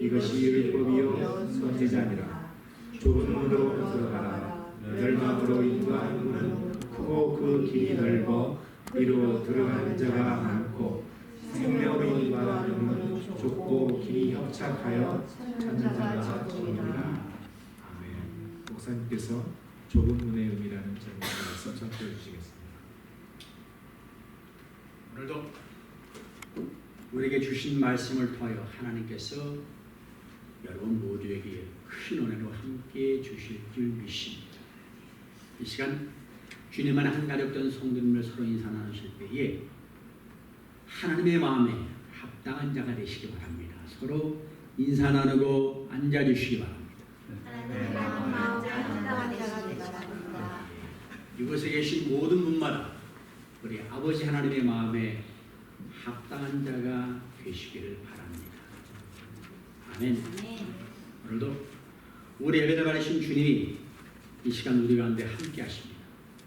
이것이 율법이요 선지자니라. 좁은 문으로 들어가라. 멸망으로 인도하는 문은 크고 그 길이 넓어 이로 들어가는 자가 많고 생명으로 인도하는 문은 좁고 길이 협착하여 찾는 자가 적으니라. 아멘. 목사님께서 좁은 문의 의미라는 제목의 말씀 전해 주시겠습니다. 오늘도 우리에게 주신 말씀을 통하여 하나님께서 여러분 모두에게 큰 은혜로 함께 주실 줄 믿습니다. 이 시간 주님만 한 가족된 성도님을 서로 인사 나누실 때에 하나님의 마음에 합당한 자가 되시기 바랍니다. 서로 인사 나누고 앉아주시기 바랍니다. 하나님의 마음에 합당한 자가 되시기 바랍니다. 이곳에 계신 모든 분마다 우리 아버지 하나님의 마음에 합당한 자가 되시기를 바랍니다. 아멘. 오늘도 우리 예배를 받으신 주님이 이 시간 우리 가운데 함께 하십니다.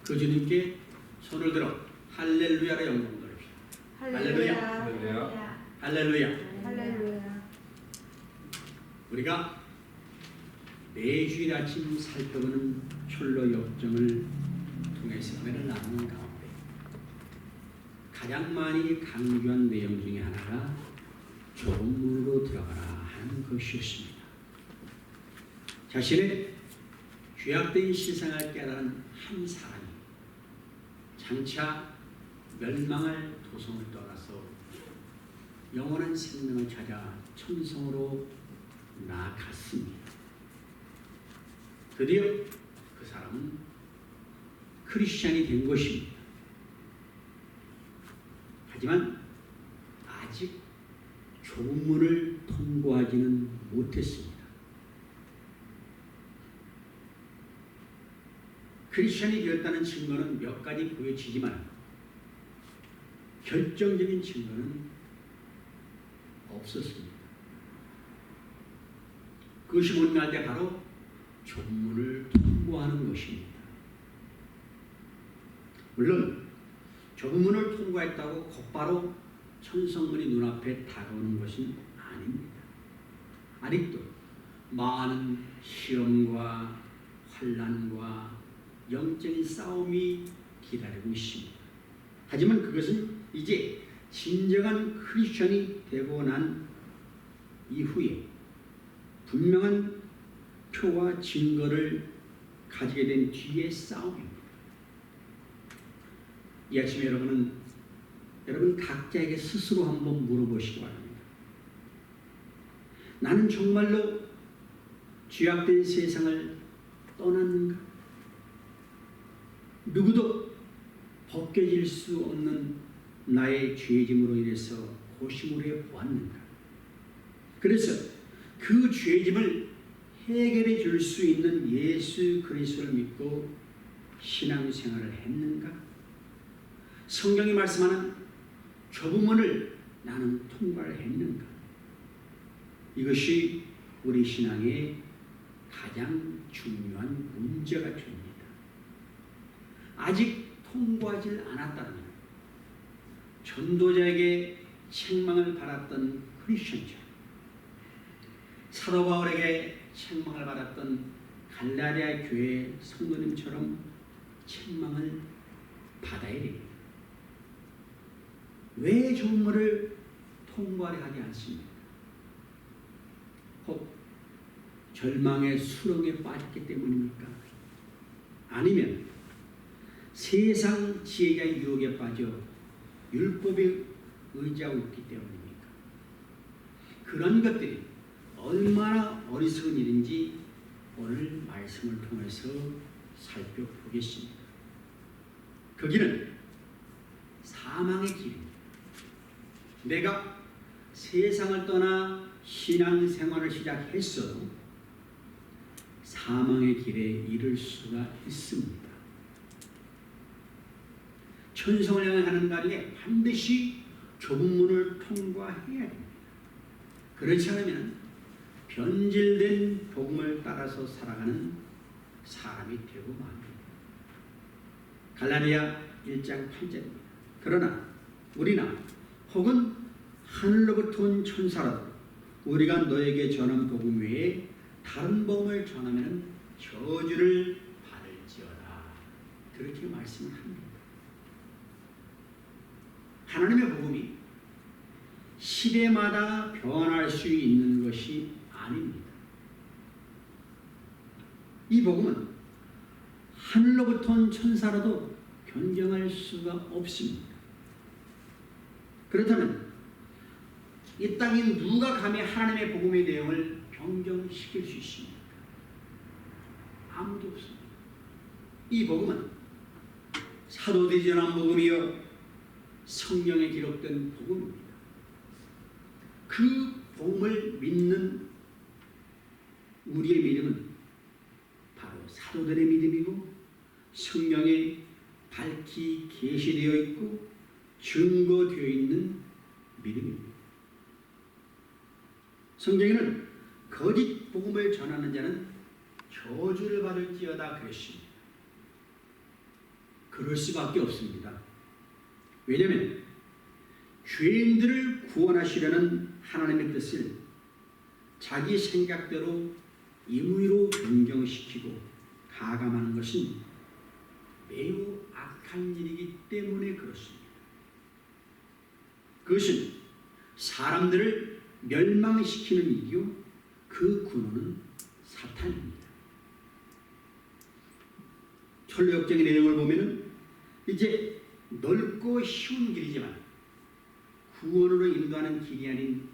그 주님께 손을 들어 할렐루야를 영광 돌립시다. 할렐루야. 할렐루야. 할렐루야. 할렐루야. 우리가 매주일 아침 살펴보는 철로 역정을 통해서 은혜를 나누는 가운데 가장 많이 강조한 내용 중에 하나가 좁은 문으로 들어가라 하는 것이었습니다. 자신의 죄악된 실상을 깨달은 한 사람이 장차 멸망할 도성을 떠나서 영원한 생명을 찾아 천성으로 나아갔습니다. 드디어 그 사람은 크리스찬이 된 것입니다. 하지만 아직 좁은 문을 통과하지는 못했습니다. 크리스찬이 되었다는 증거는 몇 가지 보여지지만 결정적인 증거는 없었습니다. 그것이 뭔가 할 때 바로 좁은 문을 통과하는 것입니다. 물론 좁은 문을 통과했다고 곧바로 천성문이 눈앞에 다가오는 것은 아닙니다. 아직도 많은 시험과 환난과 영적인 싸움이 기다리고 있습니다. 하지만 그것은 이제 진정한 크리스천이 되고 난 이후에 분명한 표와 증거를 가지게 된 뒤의 싸움입니다. 이 아침에 여러분 각자에게 스스로 한번 물어보시기 바랍니다. 나는 정말로 죄악된 세상을 떠났는가? 누구도 벗겨질 수 없는 나의 죄짐으로 인해서 고심을 해보았는가? 그래서 그 죄짐을 해결해 줄 수 있는 예수 그리스도를 믿고 신앙생활을 했는가? 성경이 말씀하는 좁은 문을 나는 통과를 했는가? 이것이 우리 신앙의 가장 중요한 문제가 됩니다. 아직 통과하지 않았다면 전도자에게 책망을 받았던 크리스천처럼 사도 바울에게 책망을 받았던 갈라디아 교회 성도님처럼 책망을 받아야 됩니다. 왜 좁은 문을 통과하려 하지 않습니까? 혹 절망의 수렁에 빠졌기 때문입니까? 아니면 세상 지혜가 유혹에 빠져 율법에 의지하고 있기 때문입니까? 그런 것들이 얼마나 어리석은 일인지 오늘 말씀을 통해서 살펴보겠습니다. 그 길은 사망의 길입니다. 내가 세상을 떠나 신앙생활을 시작했어도 사망의 길에 이를 수가 있습니다. 천성을 향해 가는 가리에 반드시 좁은 문을 통과해야 됩니다. 그렇지 않으면 변질된 복음을 따라서 살아가는 사람이 되고 맙니다. 갈라디아 1장 8절입니다. 그러나 우리나 혹은 하늘로부터 온 천사라도 우리가 너에게 전한 복음 외에 다른 복음을 전하면 저주를 받을지어다. 그렇게 말씀을 합니다. 하나님의 복음이 시대마다 변할 수 있는 것이 아닙니다. 이 복음은 하늘로부터 온 천사라도 변경할 수가 없습니다. 그렇다면 이 땅에 누가 감히 하나님의 복음의 내용을 변경시킬 수 있습니까? 아무도 없습니다. 이 복음은 사도들이 전한 복음이요 성경에 기록된 복음입니다. 그 복음을 믿는 우리의 믿음은 바로 사도들의 믿음이고 성경에 밝히 계시되어 있고 증거되어 있는 믿음입니다. 성경에는 거짓 복음을 전하는 자는 저주를 받을지어다 그랬습니다. 그럴 수밖에 없습니다. 왜냐하면 죄인들을 구원하시려는 하나님의 뜻을 자기 생각대로 임의로 변경시키고 가감하는 것은 매우 악한 일이기 때문에 그렇습니다. 그것은 사람들을 멸망시키는 일이요 그 근원은 사탄입니다. 철로역정의 내용을 보면은 이제 넓고 쉬운 길이지만 구원으로 인도하는 길이 아닌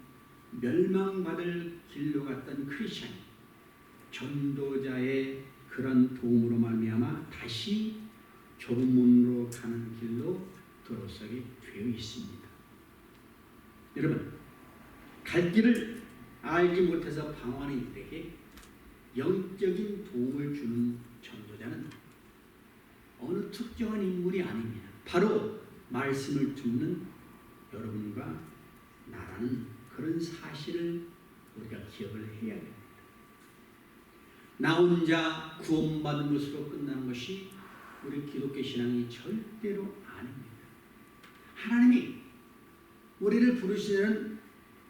멸망받을 길로 갔던 크리스천이 전도자의 그런 도움으로 말미암아 다시 좁은 문으로 가는 길로 들어서게 되어 있습니다. 여러분, 갈 길을 알지 못해서 방황하는 이들에게 영적인 도움을 주는 전도자는 어느 특정한 인물이 아닙니다. 바로 말씀을 듣는 여러분과 나라는 그런 사실을 우리가 기억을 해야 됩니다. 나 혼자 구원받은 것으로 끝나는 것이 우리 기독교 신앙이 절대로 아닙니다. 하나님이 우리를 부르시는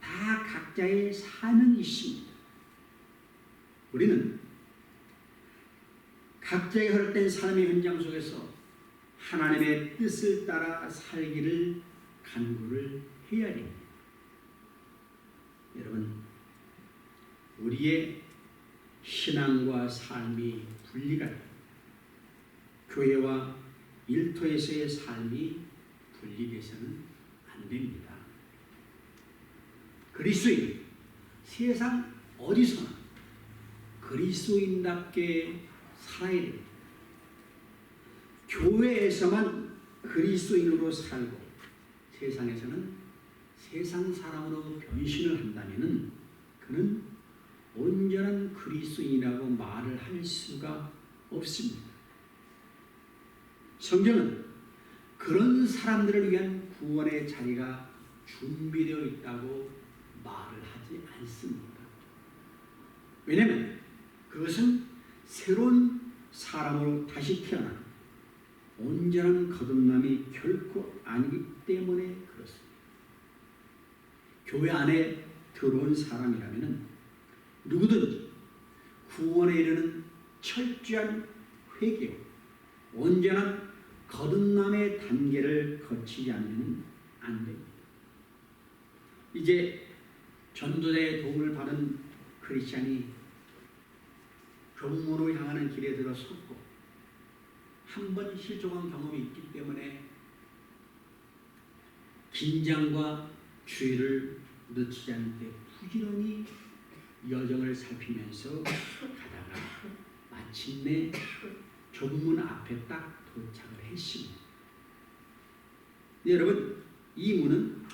다 각자의 사명이 있습니다. 우리는 각자의 허락된 삶의 현장 속에서 하나님의 뜻을 따라 살기를 간구를 해야 됩니다. 여러분, 우리의 신앙과 삶이 분리가 됩니다. 교회와 일터에서의 삶이 분리돼서는 안 됩니다. 그리스도인, 세상 어디서나 그리스도인답게 살아야 됩니다. 교회에서만 그리스도인으로 살고 세상에서는 세상 사람으로 변신을 한다면 그는 온전한 그리스도인이라고 말을 할 수가 없습니다. 성경은 그런 사람들을 위한 구원의 자리가 준비되어 있다고 말을 하지 않습니다. 왜냐하면 그것은 새로운 사람으로 다시 태어난 온전한 거듭남이 결코 아니기 때문에 그렇습니다. 교회 안에 들어온 사람이라면 누구든지 구원에 이르는 철저한 회개와 온전한 거듭남의 단계를 거치지 않으면 안 됩니다. 이제 전도자의 도움을 받은 크리스찬이 교문으로 향하는 길에 들어섰고 한 번 실족한 경험이 있기 때문에 긴장과 주의를 늦추지 않는데 부지런히 여정을 살피면서 가다가 마침내 좁문 앞에 딱 도착을 했습니다. 여러분, 이 문은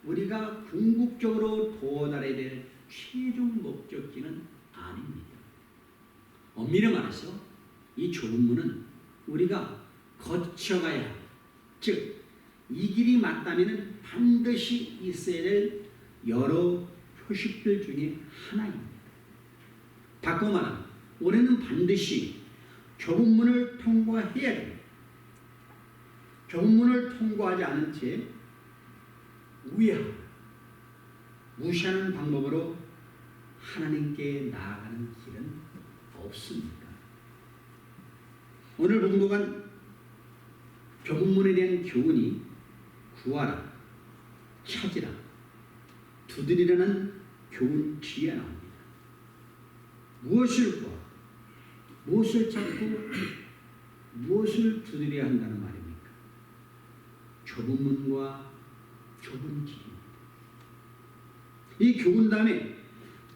우리가 궁극적으로 도달해야 될 최종 목적지는 아닙니다. 엄밀히 말해서 이 좁은 문은 우리가 거쳐가야, 즉 이 길이 맞다면 반드시 있어야 될 여러 표식들 중에 하나입니다. 바꿔 말하면 우리는 반드시 좁은 문을 통과해야 됩니다. 좁은 문을 통과하지 않은 채 우회하고 무시하는 방법으로 하나님께 나아가는 길은 없습니다. 오늘 본문간 교훈문에 대한 교훈이 구하라, 찾으라, 두드리라는 교훈 뒤에 나옵니다. 무엇을 구하, 무엇을 찾고 무엇을 두드려야 한다는 말입니까? 좁은 문과 좁은 길입니다. 이 교훈 다음에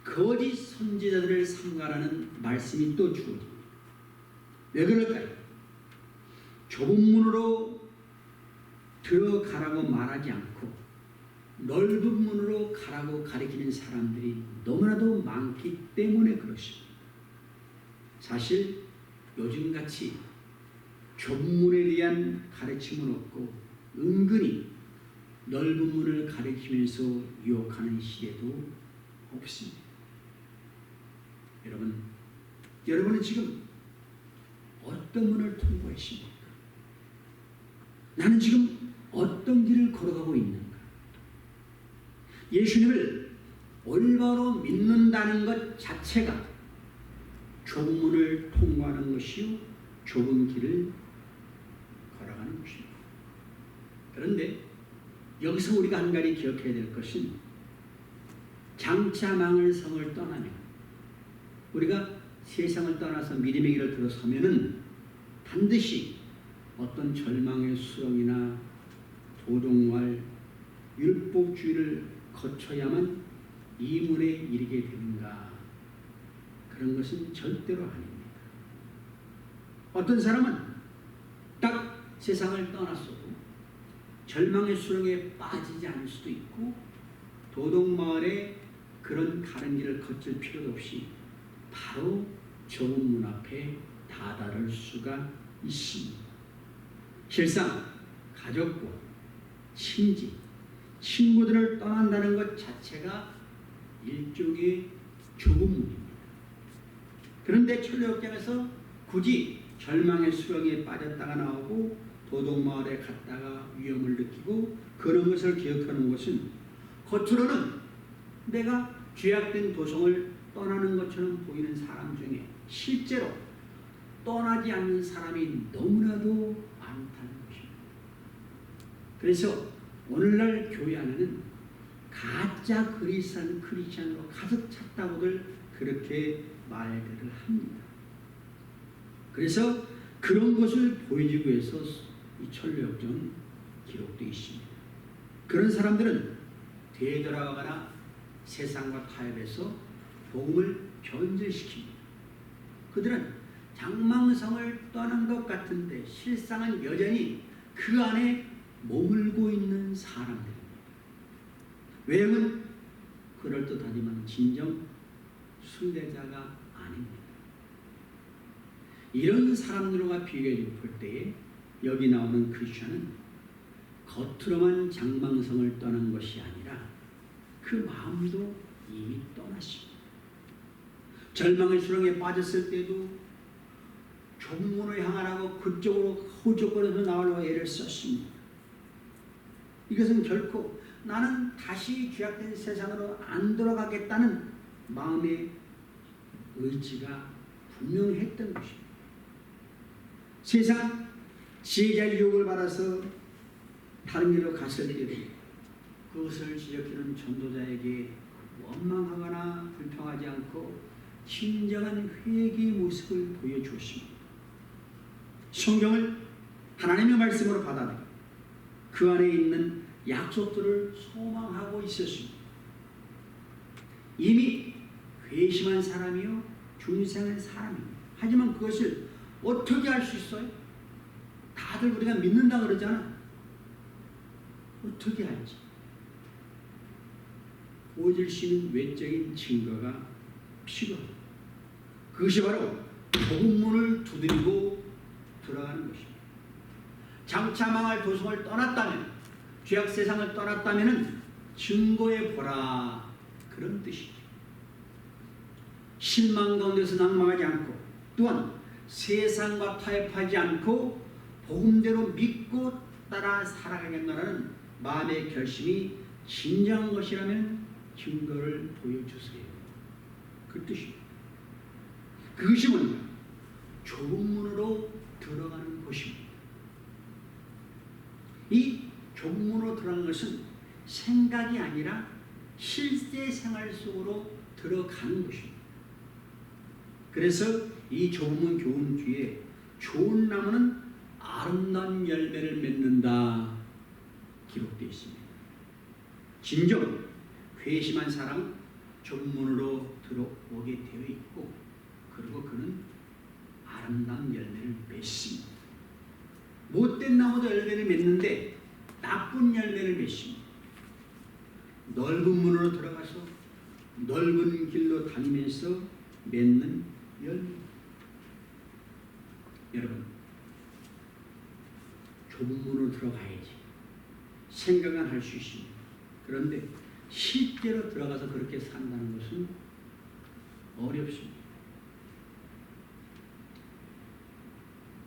거짓 선지자들을 삼가라는 말씀이 또 주어집니다. 왜 그럴까요? 좁은 문으로 들어가라고 말하지 않고 넓은 문으로 가라고 가리키는 사람들이 너무나도 많기 때문에 그렇습니다. 사실 요즘같이 좁은 문에 대한 가르침은 없고 은근히 넓은 문을 가리키면서 유혹하는 시대도 없습니다. 여러분은 지금 어떤 문을 통과했습니까? 나는 지금 어떤 길을 걸어가고 있는가? 예수님을 올바로 믿는다는 것 자체가 좁은 문을 통과하는 것이요, 좁은 길을 걸어가는 것입니다. 그런데 여기서 우리가 한 가지 기억해야 될 것은 장차 망할 성을 떠나면, 우리가 세상을 떠나서 믿음의 길을 들어서면은 반드시 어떤 절망의 수렁이나 도동왈, 율법주의를 거쳐야만 이 문에 이르게 되는가? 그런 것은 절대로 아닙니다. 어떤 사람은 딱 세상을 떠났어도 절망의 수렁에 빠지지 않을 수도 있고 도덕마을에 그런 다른 길을 거칠 필요도 없이 바로 좁은 문 앞에 다다를 수가 있습니다. 실상 가족과 친지, 친구들을 떠난다는 것 자체가 일종의 좁은 문입니다. 그런데 철로역장에서 굳이 절망의 수렁에 빠졌다가 나오고 도덕마을에 갔다가 위험을 느끼고 그런 것을 기억하는 것은 겉으로는 내가 죄악된 도성을 떠나는 것처럼 보이는 사람 중에 실제로 떠나지 않는 사람이 너무나도 많다는 것입니다. 그래서 오늘날 교회 안에는 가짜 크리스찬으로 가득 찼다고들 그렇게 말들을 합니다. 그래서 그런 것을 보여주기 위해서 이 철로역정은 기록되어 있습니다. 그런 사람들은 되돌아가거나 세상과 타협해서 복음을 변절시킵니다. 그들은 장망성을 떠난 것 같은데 실상은 여전히 그 안에 머물고 있는 사람들입니다. 외형은 그럴듯하지만 진정 순례자가 아닙니다. 이런 사람들과 비교해 볼 때에 여기 나오는 크리스천은 겉으로만 장망성을 떠난 것이 아니라 그 마음도 이미 떠났습니다. 절망의 수렁에 빠졌을 때도 좁은 문을 향하라고 그쪽으로 호적거려서 나오려고 애를 썼습니다. 이것은 결코 나는 다시 죄악된 세상으로 안 돌아가겠다는 마음의 의지가 분명했던 것입니다. 세상 지혜자의 유혹을 받아서 다른 길로 갔을 때도 그것을 지적하는 전도자에게 원망하거나 불평하지 않고 진정한 회개의 모습을 보여주었습니다. 성경을 하나님의 말씀으로 받아들여 그 안에 있는 약속들을 소망하고 있었습니다. 이미 회심한 사람이요 중생한 사람입니다. 하지만 그것을 어떻게 할 수 있어요? 다들 우리가 믿는다 그러잖아. 어떻게 할지 보여줄 수 있는 외적인 증거가 필요합니다. 그것이 바로 복음문을 두드리고 들어가는 것입니다. 장차 망할 도성을 떠났다면, 죄악 세상을 떠났다면 증거해 보라, 그런 뜻이죠. 실망 가운데서 낭망하지 않고 또한 세상과 타협하지 않고 복음대로 믿고 따라 살아가겠다는 마음의 결심이 진정한 것이라면 증거를 보여주세요. 그 뜻입니다. 그것이 뭐냐? 좁은 문으로 들어가는 곳입니다. 이 좁은 문으로 들어가는 것은 생각이 아니라 실제 생활 속으로 들어가는 것입니다. 그래서 이 좁은 문 교훈 뒤에 좋은 나무는 아름다운 열매를 맺는다 기록되어 있습니다. 진정 회심한 사람은 좁은 문으로 들어오게 되어 있고, 그리고 그는 아름다운 열매를 맺습니다. 못된 나무도 열매를 맺는데 나쁜 열매를 맺습니다. 넓은 문으로 들어가서 넓은 길로 다니면서 맺는 열매. 여러분, 좁은 문으로 들어가야지 생각은 할 수 있습니다. 그런데 실제로 들어가서 그렇게 산다는 것은 어렵습니다.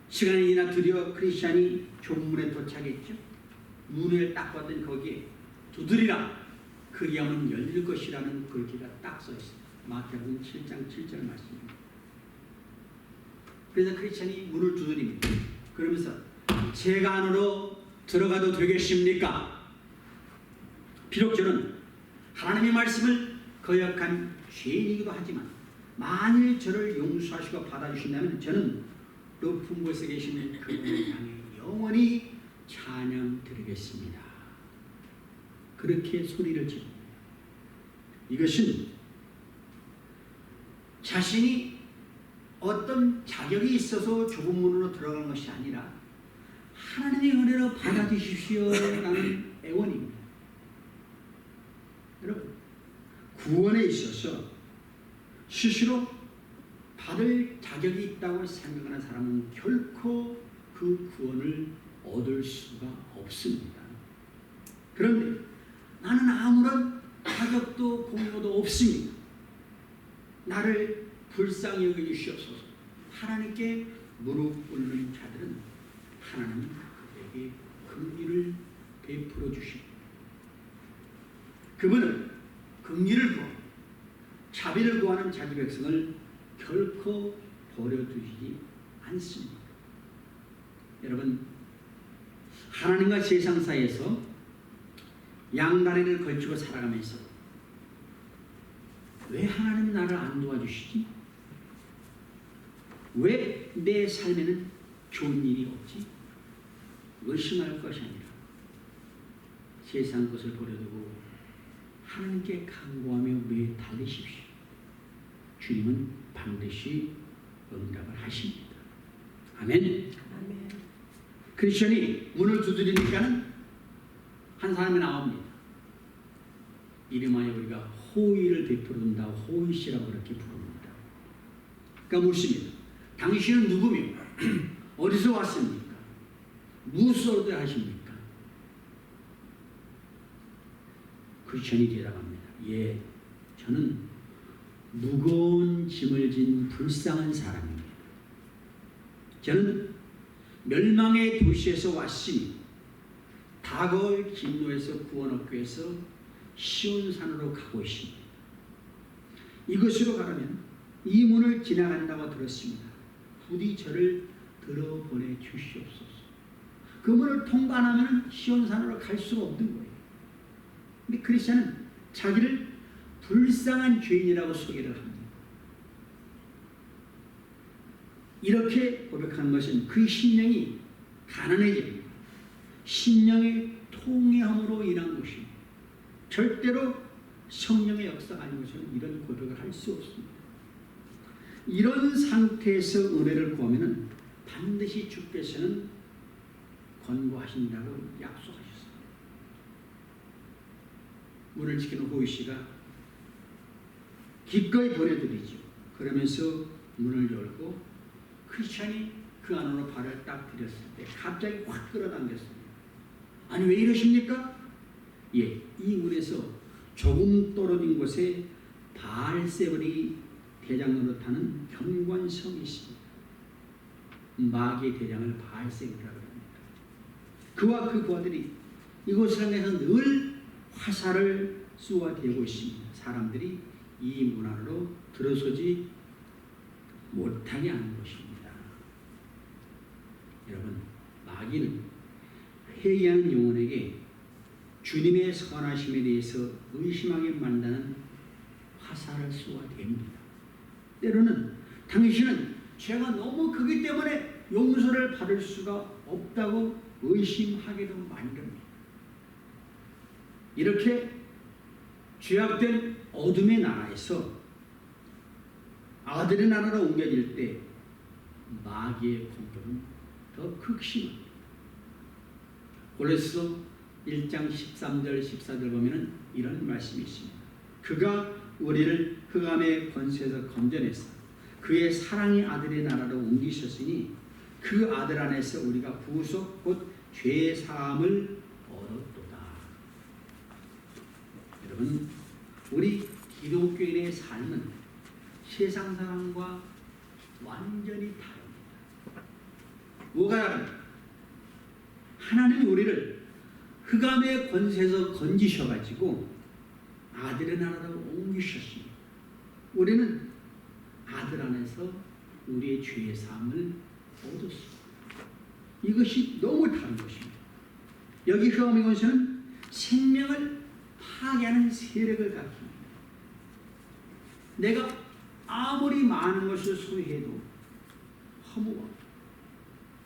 시간이 지나 드디어 크리스찬이 좁은 문에 도착했죠. 문을 딱 봤더니 거기에 두드리라 그리하면 열릴 것이라는 글귀가 딱 써 있습니다. 마태복음 7장 7절 말씀입니다. 그래서 크리스찬이 문을 두드립니다. 그러면서 제가 안으로 들어가도 되겠습니까? 비록 저는 하나님의 말씀을 거역한 죄인이기도 하지만 만일 저를 용서하시고 받아주신다면 저는 높은 곳에 계시는 그분을 향해 영원히 찬양 드리겠습니다. 그렇게 소리를 지릅니다. 이것은 자신이 어떤 자격이 있어서 좁은 문으로 들어가는 것이 아니라 하나님의 은혜로 받아주십시오라는 애원입니다. 여러분, 구원에 있어서 스스로 받을 자격이 있다고 생각하는 사람은 결코 그 구원을 얻을 수가 없습니다. 그런데 나는 아무런 자격도 공로도 없습니다. 나를 불쌍히 여겨주시옵소서. 하나님께 무릎 꿇는 자들은 하나님은 그들에게 긍휼을 베풀어 주십니다. 그분은 긍휼을 구하고 자비를 구하는 자기 백성을 결코 버려두시지 않습니다. 여러분, 하나님과 세상 사이에서 양다리를 걸치고 살아가면서 왜 하나님이 나를 안 도와주시지? 왜 내 삶에는 좋은 일이 없지? 의심할 것이 아니라 세상 것을 버려두고 하나님께 간구하며 매 달리십시오. 주님은 반드시 응답을 하십니다. 아멘. 아멘. 크리스천이 문을 두드리니까는 한 사람이 나옵니다. 이름하여 우리가 호의를 베풀는다. 호의씨라고 그렇게 부릅니다. 그러니까 묻습니다. 당신은 누구며 어디서 왔습니까? 무엇을 하십니까? 크리스천이 대답합니다. 예, 저는 무거운 짐을 진 불쌍한 사람입니다. 저는 멸망의 도시에서 왔으니 다가올 진노에서 구원 얻기 위해서 시온산으로 가고 있습니다. 이곳으로 가려면 이 문을 지나간다고 들었습니다. 부디 저를 들어보내 주시옵소서. 그 문을 통과 안 하면 시온산으로 갈 수가 없는 거예요. 근데 크리스천은 자기를 불쌍한 죄인이라고 소개를 합니다. 이렇게 고백하는 것은 그 심령이 가난해집니다. 심령의 통회함으로 인한 것입니다. 절대로 성령의 역사가 아닌 것은 이런 고백을 할 수 없습니다. 이런 상태에서 은혜를 구하면 반드시 주께서는 권고하신다고 약속하셨습니다. 문을 지키는 호의씨가 기꺼이 보내드리죠. 그러면서 문을 열고 크리스찬이 그 안으로 발을 딱 들였을 때 갑자기 확 끌어당겼습니다. 아니 왜 이러십니까? 예, 이 문에서 조금 떨어진 곳에 바알세불이 대장 노릇하는 현관성이 있습니다. 마귀의 대장을 바알세불이라고 합니다. 그와 그 부하들이 이곳을 향해서 늘 화살을 쏘아대고 있습니다. 사람들이 이 문 안으로 들어서지 못하게 하는 것입니다. 여러분, 마귀는 회개하는 영혼에게 주님의 선하심에 대해서 의심하게 만드는 화살을 쏘아댑니다. 때로는 당신은 죄가 너무 크기 때문에 용서를 받을 수가 없다고 의심하게도 만듭니다. 이렇게 죄악된 어둠의 나라에서 아들의 나라로 옮겨질 때 마귀의 공격은 더 극심합니다. 골로새서 1장 13절 14절 보면은 이런 말씀이 있습니다. 그가 우리를 흑암의 권세에서 건져내사 그의 사랑의 아들의 나라로 옮기셨으니 그 아들 안에서 우리가 구속 곧 죄의 사함을 얻었도다. 여러분, 우리 기독교인의 삶은 세상 사람과 완전히 다릅니다. 뭐가 다릅니까? 하나님이 우리를 흑암의 권세에서 건지셔가지고 아들의 나라로 옮기셨습니다. 우리는 아들 안에서 우리의 죄의 사함을 얻었습니다. 이것이 너무 다른 것입니다. 여기 흑암의 권세는 생명을 파괴하는 세력을 갖습니다. 내가 아무리 많은 것을 소유해도 허무와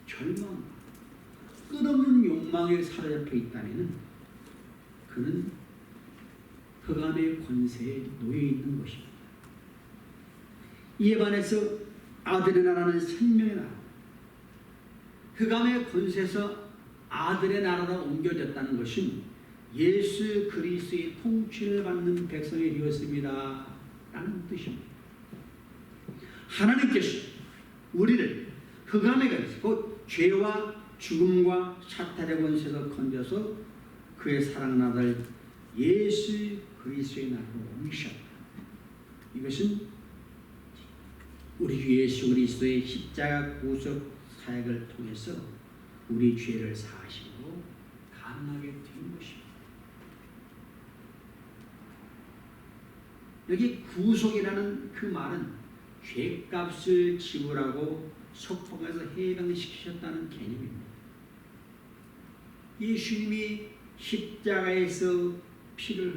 절망과 끝없는 욕망에 사로잡혀 있다면 그는 흑암의 권세에 놓여 있는 것입니다. 이에 반해서 아들의 나라는 생명의 나라, 흑암의 권세에서 아들의 나라로 옮겨졌다는 것은 예수 그리스도의 통치를 받는 백성이 되었습니다 라는 뜻입니다. 하나님께서 우리를 흑암의 권세, 곧 죄와 죽음과 사탄의 권세에서 건져서 그의 사랑하는 아들 예수 그리스도의 나라로 옮기셨다. 이것은 우리 주 예수 그리스도의 십자가 구속 사역을 통해서 우리 죄를 사하시고 가능하게 된 것입니다. 여기 구속이라는 그 말은 죄값을 지불하고 속박해서 해방시키셨다는 개념입니다. 예수님이 십자가에서 피를